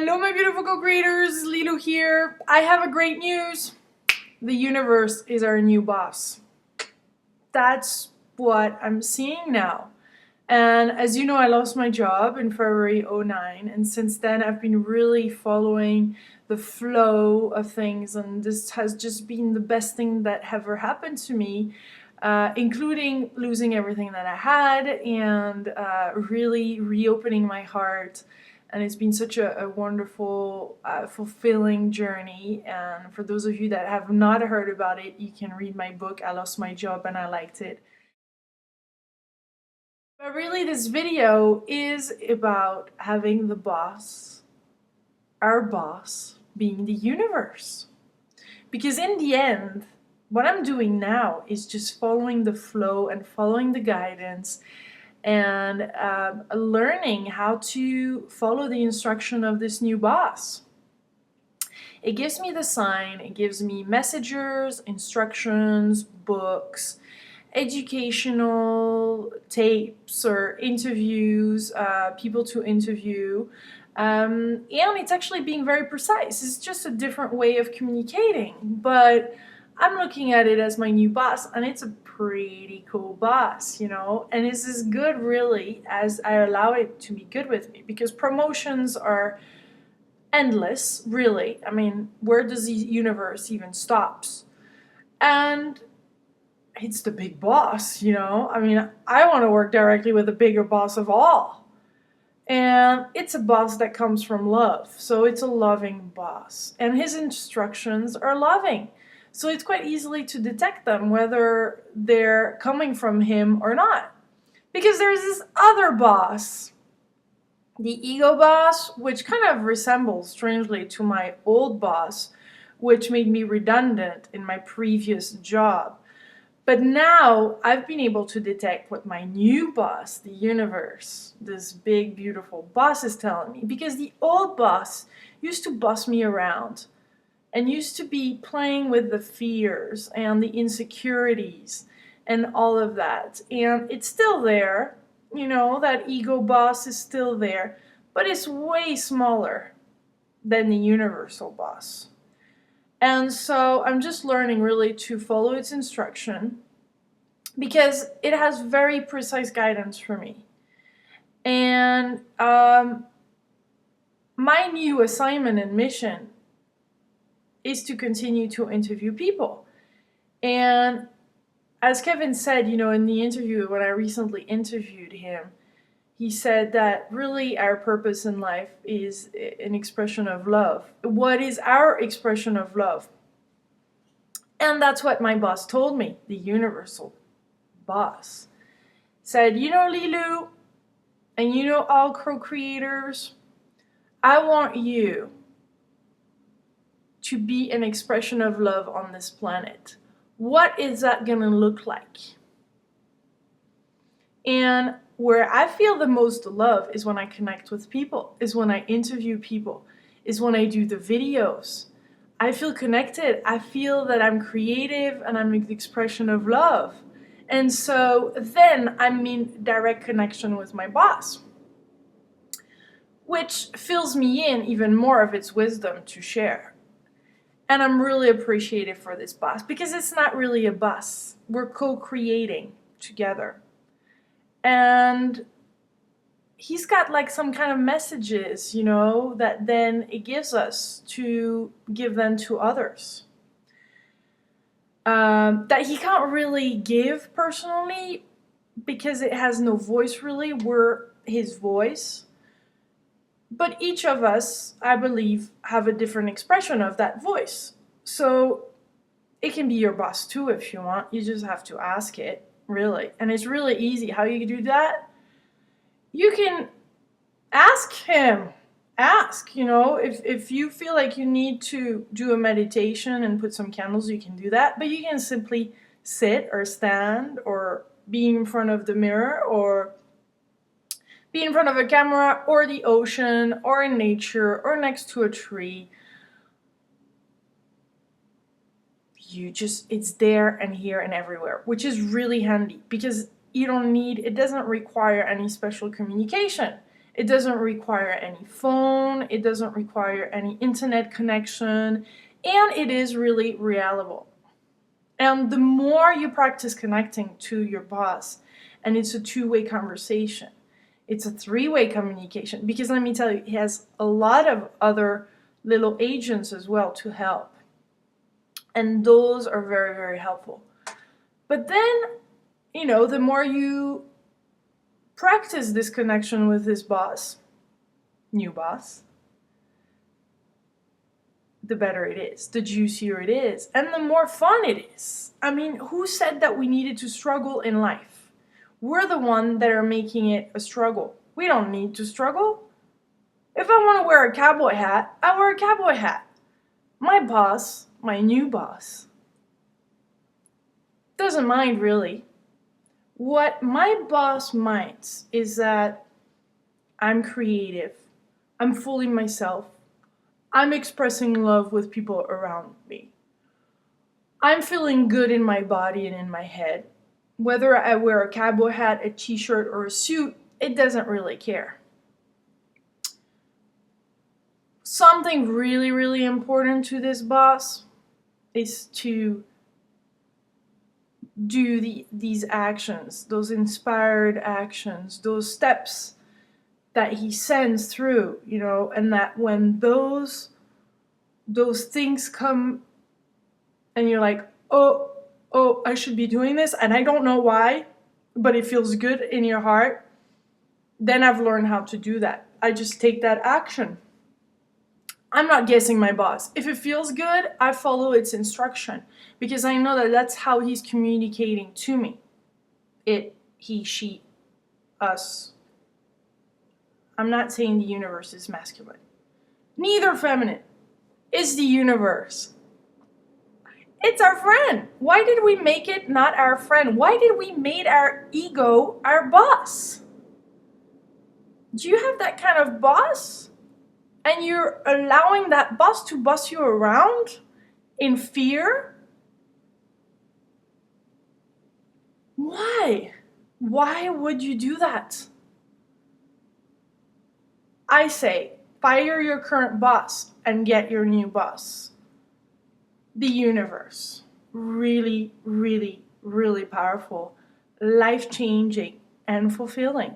Hello my beautiful co-creators, Lilou here. I have a great news. The universe is our new boss. That's what I'm seeing now. And as you know, I lost my job in February '09, and since then I've been really following the flow of things, and this has just been the best thing that ever happened to me, including losing everything that I had and really reopening my heart. And it's been such a wonderful, fulfilling journey. And for those of you that have not heard about it, you can read my book, I Lost My Job and I Liked It. But really, this video is about having the boss, our boss, being the universe. Because in the end, what I'm doing now is just following the flow and following the guidance and learning how to follow the instruction of this new boss. It gives me the sign, it gives me messages, instructions, books, educational tapes or interviews, people to interview, and it's actually being very precise. It's just a different way of communicating, but I'm looking at it as my new boss, and it's a pretty cool boss, you know, and it's as good really as I allow it to be good with me, because promotions are endless, really. I mean, where does the universe even stops? And it's the big boss, you know. I mean, I want to work directly with the bigger boss of all. And it's a boss that comes from love. So it's a loving boss. And his instructions are loving. So it's quite easily to detect them, whether they're coming from him or not. Because there's this other boss, the ego boss, which kind of resembles strangely to my old boss, which made me redundant in my previous job. But now I've been able to detect what my new boss, the universe, this big, beautiful boss, is telling me. Because the old boss used to boss me around and used to be playing with the fears and the insecurities and all of that. And it's still there, you know, that ego boss is still there, but it's way smaller than the universal boss. And so I'm just learning really to follow its instruction, because it has very precise guidance for me. And my new assignment and mission is to continue to interview people. And as Kevin said, you know, in the interview, when I recently interviewed him, he said that really our purpose in life is an expression of love. What is our expression of love? And that's what my boss told me, the universal boss. Said, you know, Lilou, and you know, all co-creators, I want you to be an expression of love on this planet. What is that gonna look like? And where I feel the most love is when I connect with people, is when I interview people, is when I do the videos. I feel connected. I feel that I'm creative and I'm an expression of love. And so then I'm in direct connection with my boss, which fills me in even more of its wisdom to share. And I'm really appreciative for this boss, because it's not really a boss. We're co-creating together. And he's got like some kind of messages, you know, that then it gives us to give them to others. That he can't really give personally, because it has no voice really. We're his voice. But each of us, I believe, have a different expression of that voice. So it can be your boss too if you want. You just have to ask it, really. And it's really easy. How you do that? You can ask him. Ask, you know, if you feel like you need to do a meditation and put some candles, you can do that. But you can simply sit or stand or be in front of the mirror or be in front of a camera or the ocean or in nature or next to a tree. It's there and here and everywhere, which is really handy, because it doesn't require any special communication. It doesn't require any phone, it doesn't require any internet connection, and it is really reliable. And the more you practice connecting to your boss, and it's a two-way conversation, it's a three-way communication, because let me tell you, he has a lot of other little agents as well to help. And those are very, very helpful. But then, the more you practice this connection with this boss, new boss, the better it is, the juicier it is, and the more fun it is. I mean, who said that we needed to struggle in life? We're the ones that are making it a struggle. We don't need to struggle. If I want to wear a cowboy hat, I wear a cowboy hat. My boss, my new boss, doesn't mind really. What my boss minds is that I'm creative, I'm fully myself, I'm expressing love with people around me. I'm feeling good in my body and in my head. Whether I wear a cowboy hat, a t-shirt, or a suit, it doesn't really care. Something really, really important to this boss is to do these actions, those inspired actions, those steps that he sends through, and that when those things come and you're like, oh, I should be doing this, and I don't know why, but it feels good in your heart, then I've learned how to do that. I just take that action. I'm not guessing my boss. If it feels good, I follow its instruction, because I know that that's how he's communicating to me. It, he, she, us. I'm not saying the universe is masculine. Neither feminine. It's the universe. It's our friend. Why did we make it not our friend? Why did we make our ego our boss? Do you have that kind of boss? And you're allowing that boss to boss you around in fear? Why? Why would you do that? I say, fire your current boss and get your new boss. The universe. Really, really, really powerful, life-changing, and fulfilling.